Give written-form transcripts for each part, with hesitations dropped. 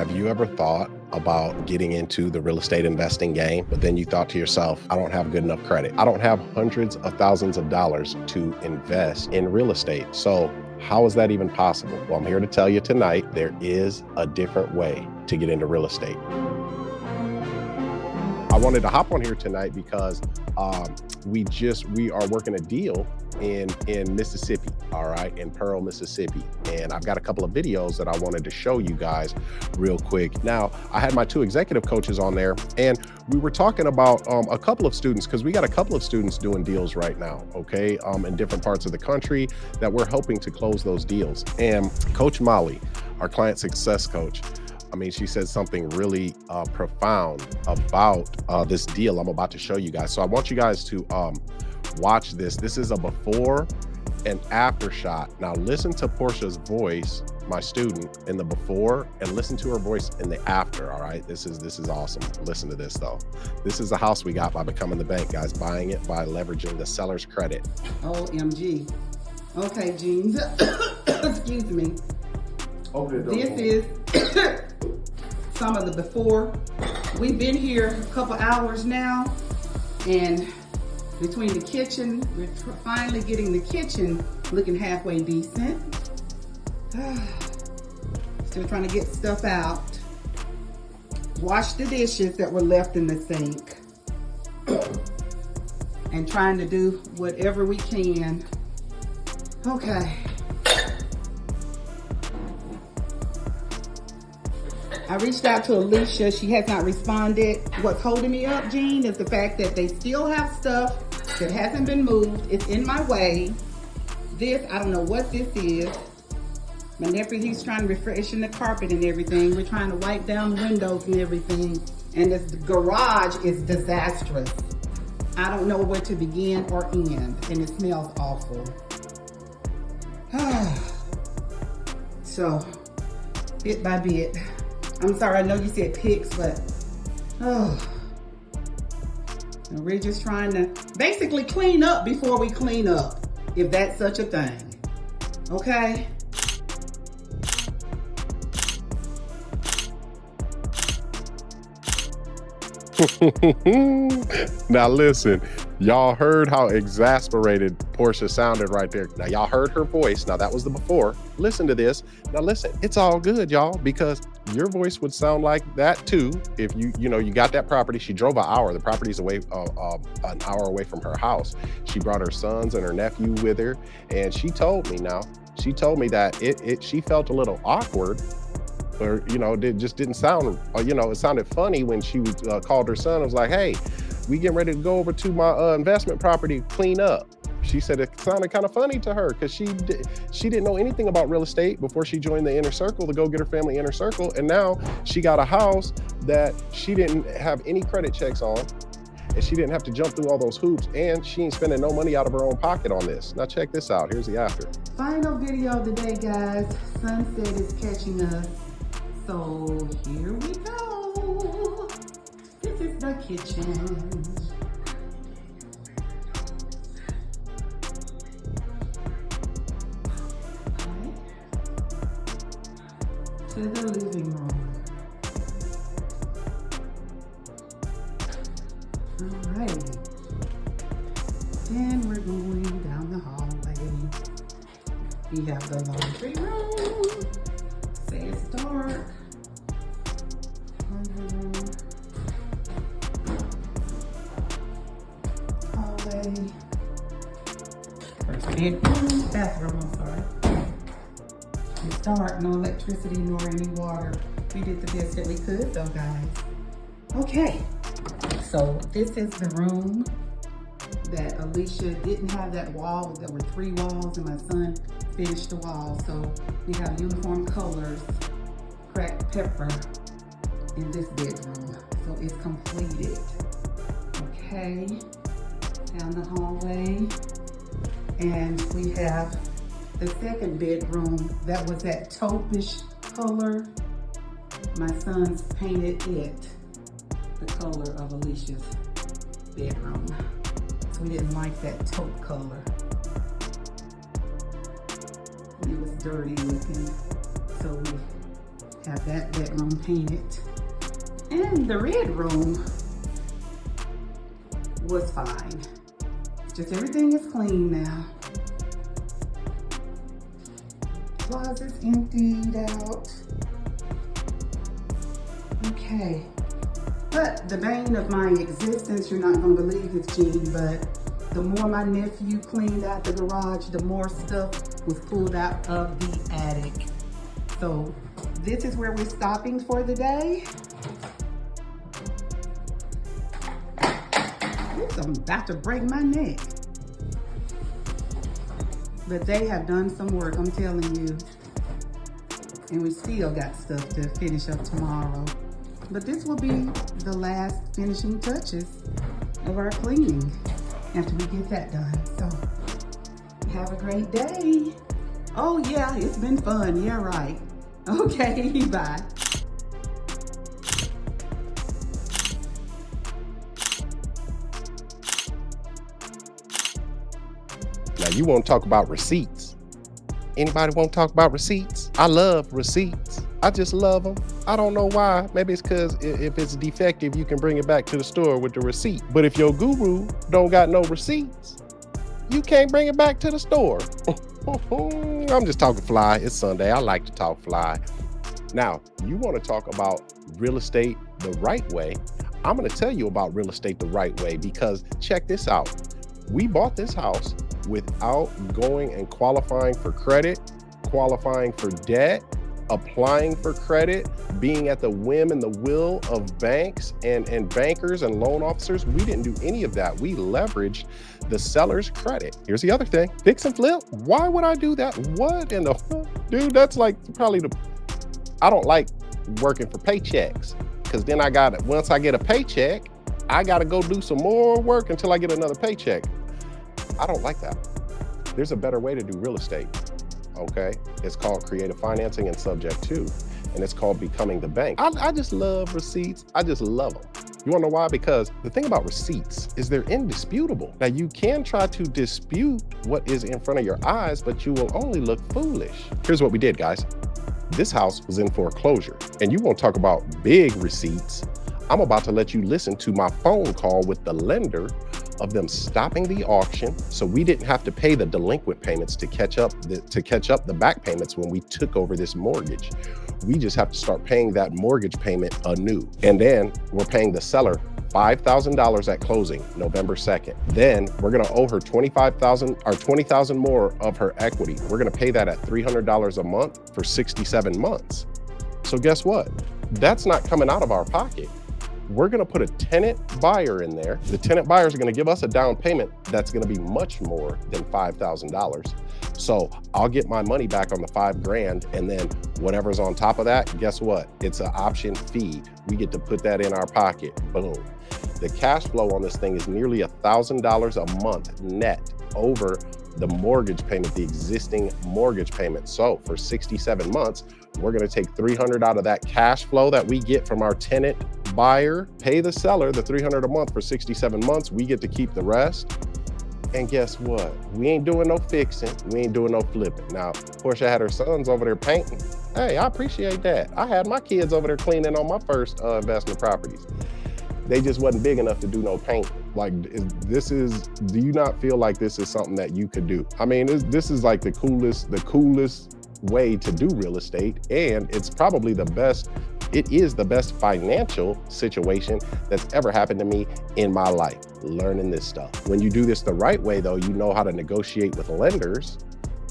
Have you ever thought about getting into the real estate investing game, but then you thought to yourself, I don't have good enough credit. I don't have hundreds of thousands of dollars to invest in real estate. So how is that even possible? Well, I'm here to tell you tonight, there is a different way to get into real estate. I wanted to hop on here tonight because we are working a deal in Mississippi, all right, in Pearl, Mississippi. And I've got a couple of videos that I wanted to show you guys real quick. Now, I had my two executive coaches on there, and we were talking about a couple of students, because we got a couple of students doing deals right now, okay, in different parts of the country that we're hoping to close those deals. And Coach Molly, our client success coach, I mean, she said something really profound about this deal I'm about to show you guys. So I want you guys to watch this. This is a before and after shot. Now listen to Portia's voice, my student, in the before, and listen to her voice in the after, all right? This is awesome. Listen to this though. This is the house we got by becoming the bank, guys, buying it by leveraging the seller's credit. OMG. Okay, Jeans. Excuse me. This is some of the before. We've been here a couple hours now, and between the kitchen, we're finally getting the kitchen looking halfway decent. Still trying to get stuff out. Wash the dishes that were left in the sink. And trying to do whatever we can. Okay. I reached out to Alicia. She has not responded. What's holding me up, Jean, is the fact that they still have stuff that hasn't been moved. It's in my way. This, I don't know what this is. My nephew, he's trying to refreshen the carpet and everything. We're trying to wipe down the windows and everything. And this garage is disastrous. I don't know where to begin or end, and it smells awful. So, bit by bit. I'm sorry, I know you said pics, but we're just trying to basically clean up before we clean up, if that's such a thing. Okay? Now listen, y'all heard how exasperated Portia sounded right there. Now y'all heard her voice. Now that was the before. Listen to this. Now listen, it's all good, y'all, because your voice would sound like that too if you got that property. She drove an hour. The property's away an hour away from her house. She brought her sons and her nephew with her, and she told me that she felt a little awkward. Or, it just didn't sound, it sounded funny when she called her son. It was like, hey, we getting ready to go over to my investment property, clean up. She said it sounded kind of funny to her because she didn't know anything about real estate before she joined the inner circle, the go-getter family inner circle. And now she got a house that she didn't have any credit checks on, and she didn't have to jump through all those hoops, and she ain't spending no money out of her own pocket on this. Now check this out. Here's the after. Final video of the day, guys. Sunset is catching us. So here we go. This is the kitchen. Okay. To the living room. All right. Then we're going down the hallway. We have the laundry room. Say it's dark. Hallway. First bedroom, bathroom, I'm sorry. It's dark, no electricity nor any water. We did the best that we could though, guys. Okay, so this is the room that Alicia didn't have that wall. There were 3 walls, and my son finished the wall. So we have uniform colors, cracked pepper in this bedroom. So it's completed. Okay, down the hallway. And we have the second bedroom that was that taupe-ish color. My son's painted it the color of Alicia's bedroom. So we didn't like that taupe color. It was dirty looking, so we Have that bedroom painted. And the red room was fine. Just everything is clean now. Closet's emptied out. Okay. But the bane of my existence, you're not gonna believe this, Gene, but the more my nephew cleaned out the garage, the more stuff was pulled out of the attic. So this is where we're stopping for the day. Oops, I'm about to break my neck. But they have done some work, I'm telling you. And we still got stuff to finish up tomorrow. But this will be the last finishing touches of our cleaning after we get that done. So have a great day. Oh yeah, it's been fun, yeah right. Okay, bye. Now you want to talk about receipts. Anybody want to talk about receipts? I love receipts. I just love them. I don't know why. Maybe it's because if it's defective, you can bring it back to the store with the receipt. But if your guru don't got no receipts, you can't bring it back to the store. I'm just talking fly. It's Sunday. I like to talk fly. Now, you want to talk about real estate the right way. I'm going to tell you about real estate the right way because check this out. We bought this house without going and qualifying for credit, qualifying for debt, applying for credit, being at the whim and the will of banks and bankers and loan officers. We didn't do any of that. We leveraged the seller's credit. Here's the other thing, fix and flip. Why would I do that? What in the, dude, that's like probably I don't like working for paychecks because then once I get a paycheck, I got to go do some more work until I get another paycheck. I don't like that. There's a better way to do real estate. Okay, it's called creative financing and subject to, and it's called becoming the bank. I just love receipts. I just love them. You wanna know why? Because the thing about receipts is they're indisputable. Now you can try to dispute what is in front of your eyes, but you will only look foolish. Here's what we did, guys. This house was in foreclosure, and you won't talk about big receipts. I'm about to let you listen to my phone call with the lender of them stopping the auction, so we didn't have to pay the delinquent payments to catch up the back payments when we took over this mortgage. We just have to start paying that mortgage payment anew. And then we're paying the seller $5,000 at closing, November 2nd. Then we're gonna owe her $25,000 or $20,000 more of her equity. We're gonna pay that at $300 a month for 67 months. So guess what? That's not coming out of our pocket. We're gonna put a tenant buyer in there. The tenant buyers are gonna give us a down payment that's gonna be much more than $5,000. So I'll get my money back on the $5,000, and then whatever's on top of that, guess what? It's an option fee. We get to put that in our pocket, boom. The cash flow on this thing is nearly $1,000 a month net over the mortgage payment, the existing mortgage payment. So for 67 months, we're gonna take $300 out of that cash flow that we get from our tenant buyer, pay the seller the $300 a month for 67 months. We get to keep the rest. And guess what? We ain't doing no fixing. We ain't doing no flipping. Now, Portia had her sons over there painting. Hey, I appreciate that. I had my kids over there cleaning on my first investment properties. They just wasn't big enough to do no painting. Like do you not feel like this is something that you could do? I mean, this is like the coolest way to do real estate. And it's probably it is the best financial situation that's ever happened to me in my life, learning this stuff. When you do this the right way though, you know how to negotiate with lenders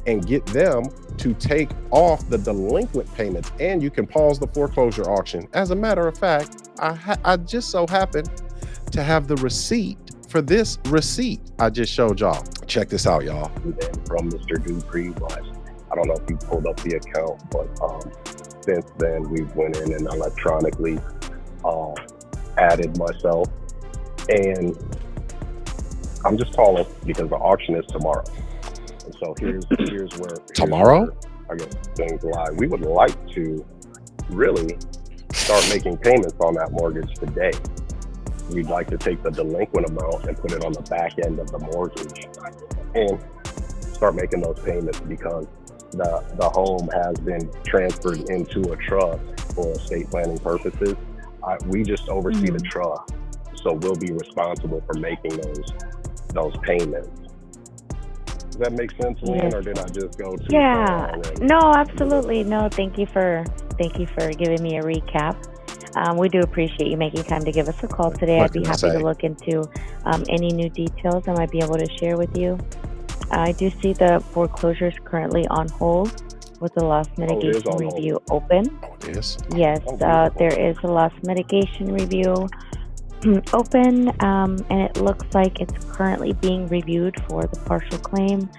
and get them to take off the delinquent payments, and you can pause the foreclosure auction. As a matter of fact, I just so happen to have the receipt for this receipt I just showed y'all. Check this out, y'all. And then from Mr. Dupree was, I don't know if you pulled up the account, but since then we went in and electronically added myself, and I'm just calling because the auction is tomorrow. And so here's where I guess things lie. We would like to really start making payments on that mortgage today. We'd like to take the delinquent amount and put it on the back end of the mortgage and start making those payments, because the home has been transferred into a trust for estate planning purposes. We just oversee the trust, so we'll be responsible for making those payments. Does that make sense, Lynn, Yes. or did I just go too Yeah. far? No, absolutely. No, thank you for giving me a recap. We do appreciate you making time to give us a call today. What I'd be can I happy to say? look into any new details I might be able to share with you. I do see the foreclosure is currently on hold with the loss mitigation on hold. review open. Oh, it is. Yes, beautiful. there is a loss mitigation review open, and it looks like it's currently being reviewed for the partial claim,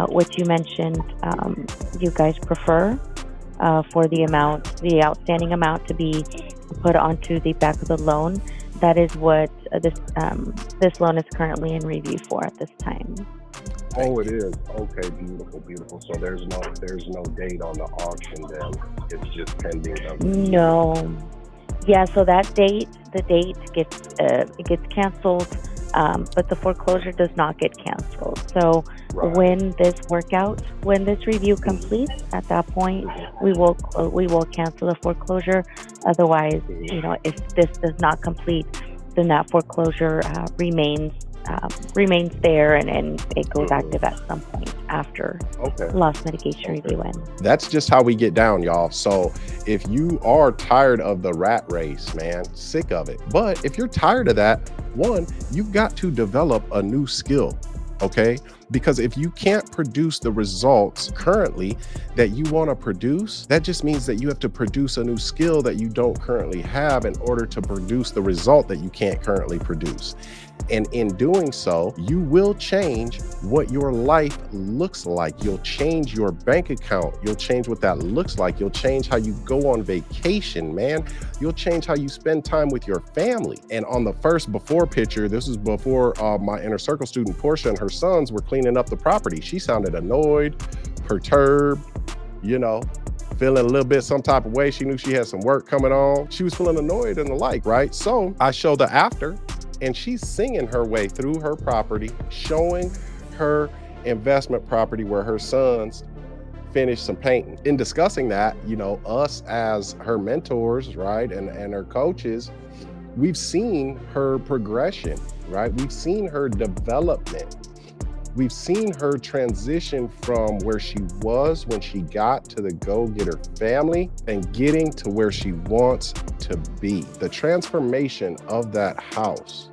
which you mentioned you guys prefer for the outstanding amount to be put onto the back of the loan. That is what this loan is currently in review for at this time. Oh, it is. Okay, beautiful. So there's no date on the auction then. It's just pending. No. Yeah, so the date gets canceled, but the foreclosure does not get canceled. So Right. when this review completes, at that point we will cancel the foreclosure. Otherwise, if this does not complete, then that foreclosure remains there, and it goes active at some point after loss mitigation review ends. That's just how we get down, y'all. So if you are tired of the rat race, man, sick of it. But if you're tired of that, one, you've got to develop a new skill, okay? Because if you can't produce the results currently that you want to produce, that just means that you have to produce a new skill that you don't currently have in order to produce the result that you can't currently produce. And in doing so, you will change what your life looks like. You'll change your bank account. You'll change what that looks like. You'll change how you go on vacation, man. You'll change how you spend time with your family. And on the first before picture, this is before my inner circle student, Portia, and her sons were cleaning up the property. She sounded annoyed, perturbed, feeling a little bit some type of way. She knew she had some work coming on. She was feeling annoyed and the like, right? So I show the after, and she's singing her way through her property, showing her investment property where her sons finished some painting. In discussing that, us as her mentors, right, and her coaches, we've seen her progression, right? We've seen her development. We've seen her transition from where she was when she got to the go-getter family and getting to where she wants to be. The transformation of that house,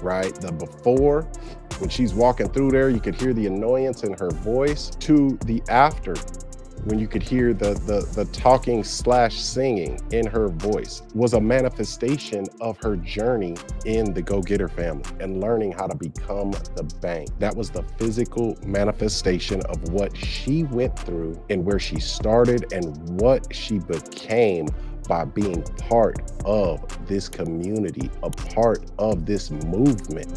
right? The before, when she's walking through there, you could hear the annoyance in her voice, to the after, when you could hear the talking / singing in her voice, was a manifestation of her journey in the go-getter family and learning how to become the bank. That was the physical manifestation of what she went through and where she started and what she became by being part of this community, a part of this movement.